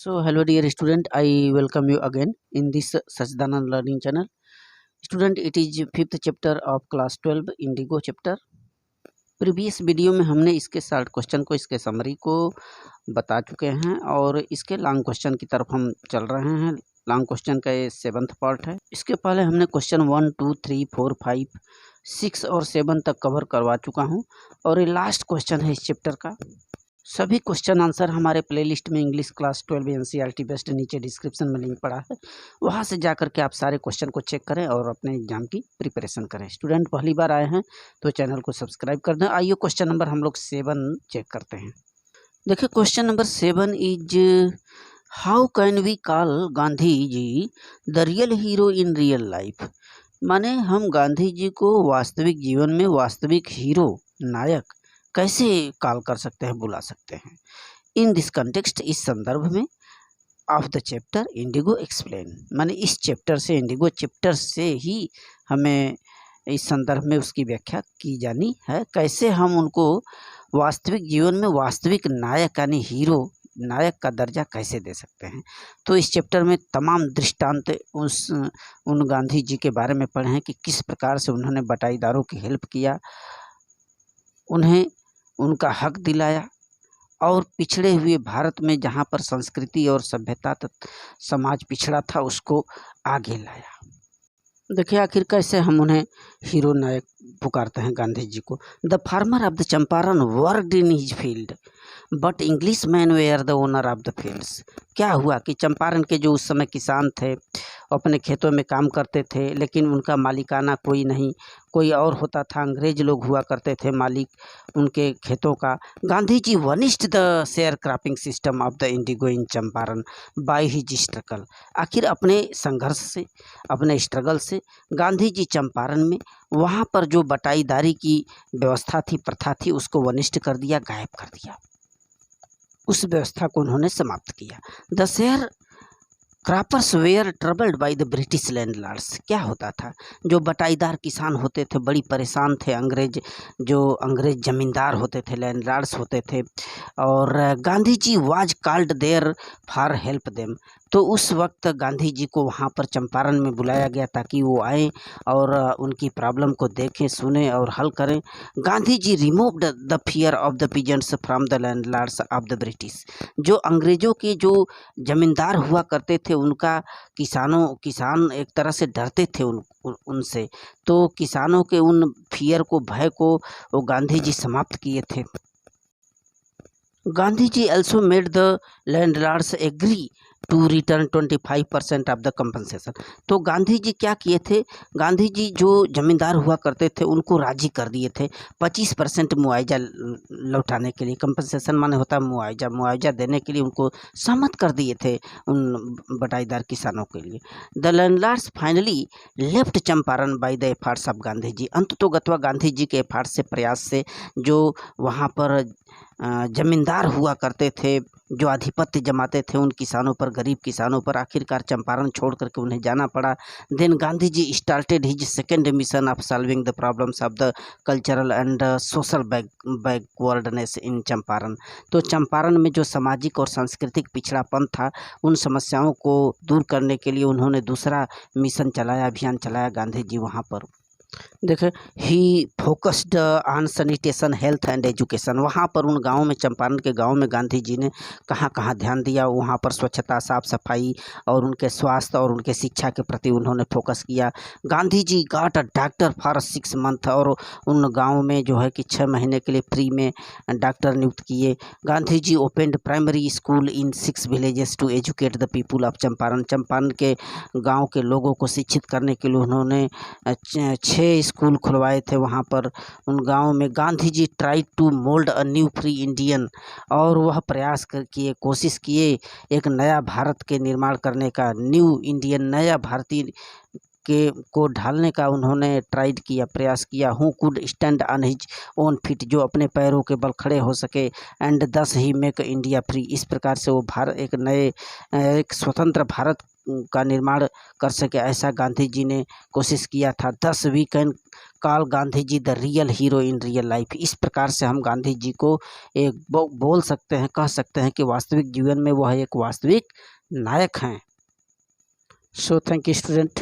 So, hello dear student, I welcome you again in this Sachdanand learning channel. Student, it is fifth chapter of class 12 Indigo chapter. Previous video में हमने इसके short question को, इसके summary को बता चुके हैं और इसके लॉन्ग क्वेश्चन की तरफ हम चल रहे हैं। लॉन्ग क्वेश्चन का ये 7th पार्ट है। इसके पहले हमने क्वेश्चन 1, 2, 3, 4, 5, 6 और 7 तक कवर करवा चुका हूँ और ये लास्ट क्वेश्चन है इस चैप्टर का। सभी क्वेश्चन आंसर हमारे प्लेलिस्ट में इंग्लिश क्लास 12 एनसीईआरटी बेस्ट नीचे डिस्क्रिप्शन में लिंक पड़ा है, वहां से जाकर के आप सारे क्वेश्चन को चेक करें और अपने एग्जाम की प्रिपरेशन करें। स्टूडेंट पहली बार आए हैं तो चैनल को सब्सक्राइब कर दें। आइए क्वेश्चन नंबर हम लोग 7 चेक करते हैं। देखिए question number 7 is how can we call Gandhi ji the real hero in real life. माने हम गांधी जी को वास्तविक जीवन में वास्तविक हीरो, नायक कैसे कॉल कर सकते हैं, बुला सकते हैं। इन दिस कंटेक्स्ट, इस संदर्भ में, of the chapter Indigo explain, माने इस चैप्टर से, इंडिगो चैप्टर से ही हमें इस संदर्भ में उसकी व्याख्या की जानी है। कैसे हम उनको वास्तविक जीवन में वास्तविक नायक यानी हीरो, नायक का दर्जा कैसे दे सकते हैं। तो इस चैप्टर में तमाम दृष्टांत उन गांधी जी के बारे में पढ़े हैं कि किस प्रकार से उन्होंने बटाईदारों की हेल्प किया, उन्हें उनका हक दिलाया और पिछड़े हुए भारत में जहाँ पर संस्कृति और सभ्यता समाज पिछड़ा था उसको आगे लाया। देखिए आखिर कैसे हम उन्हें हीरो, नायक पुकारते हैं गांधी जी को। The farmer of the Champaran worked in his field but English man were the owner of the fields. क्या हुआ कि चंपारण के जो उस समय किसान थे अपने खेतों में काम करते थे, लेकिन उनका मालिकाना कोई नहीं, कोई और होता था। अंग्रेज लोग हुआ करते थे मालिक उनके खेतों का। Gandhi ji won against the share cropping system of the indigo in Champaran by his struggle. आखिर अपने संघर्ष से, अपने स्ट्रगल से गांधी जी चंपारण में वहाँ पर जो बटाईदारी की व्यवस्था थी, प्रथा थी, उसको वनिष्ठ कर दिया, गायब कर दिया। उस व्यवस्था को उन्होंने समाप्त किया। The share croppers were troubled by the British landlords. क्या होता था, जो बटाईदार किसान होते थे बड़ी परेशान थे। अंग्रेज जमींदार होते थे, लैंडलॉर्ड्स होते थे, और Gandhi ji was called there for help them. तो उस वक्त गांधी जी को वहाँ पर चंपारण में बुलाया गया ताकि वो आए और उनकी प्रॉब्लम को देखें, सुने और हल करें। Gandhi ji removed the fear of the peasants from the landlords of the British. जो अंग्रेजों के जो जमींदार हुआ करते थे उनका किसान एक तरह से डरते थे उनसे। तो किसानों के उन फियर को, भय को वो गांधी जी समाप्त किए थे। Gandhi ji also made the landlords agree to return 25% of the compensation. तो गांधी जी क्या किए थे, गांधी जी जो जमींदार हुआ करते थे उनको राजी कर दिए थे 25% मुआवजा लौटाने के लिए। कंपनसेशन माने होता है मुआवजा, मुआवजा देने के लिए उनको सहमत कर दिए थे उन बटाईदार किसानों के लिए। The landlords finally left Champaran by the efforts of Gandhi ji. अंततोगत्वा गांधी जी के एफर्ट्स से, प्रयास से, जो वहाँ पर जमींदार हुआ करते थे, जो आधिपत्य जमाते थे उन किसानों पर, गरीब किसानों पर, आखिरकार चंपारण छोड़ करके उन्हें जाना पड़ा। Then Gandhi ji started his second mission of solving the problems of the cultural and social backwardness in Champaran. तो चंपारण में जो सामाजिक और सांस्कृतिक पिछड़ापन था, उन समस्याओं को दूर करने के लिए उन्होंने दूसरा मिशन चलाया, अभियान चलाया गांधी जी वहाँ पर। देखें, he focused on sanitation, health and education. वहाँ पर उन गाँव में, चंपारण के गाँव में गांधी जी ने कहाँ कहाँ ध्यान दिया, वहाँ पर स्वच्छता, साफ सफाई और उनके स्वास्थ्य और उनके शिक्षा के प्रति उन्होंने फोकस किया। Gandhi ji got a doctor for 6 month, और उन गाँव में जो है कि 6 महीने के लिए फ्री में डॉक्टर नियुक्त किए। Gandhi ji opened primary school in 6 villages to educate the people of Champaran. Champaran के गाँव के लोगों को शिक्षित करने के लिए उन्होंने 6 स्कूल खुलवाए थे वहाँ पर उन गाँव में। Gandhi ji try to mould a new free Indian, और वह प्रयास किए, कोशिश किए एक नया भारत के निर्माण करने का, न्यू इंडियन, नया भारतीय को ढालने का उन्होंने ट्राइड किया, प्रयास किया। Who could stand on his own feet, जो अपने पैरों के बल खड़े हो सके। एंड दस ही मेक इंडिया फ्री, इस प्रकार से वो भारत एक स्वतंत्र भारत का निर्माण कर सके, ऐसा गांधी जी ने कोशिश किया था। Thus we can call Gandhi ji the real hero in real life, इस प्रकार से हम गांधी जी को एक बोल सकते हैं, कह सकते हैं कि वास्तविक जीवन में वह एक वास्तविक नायक हैं। So thank you student.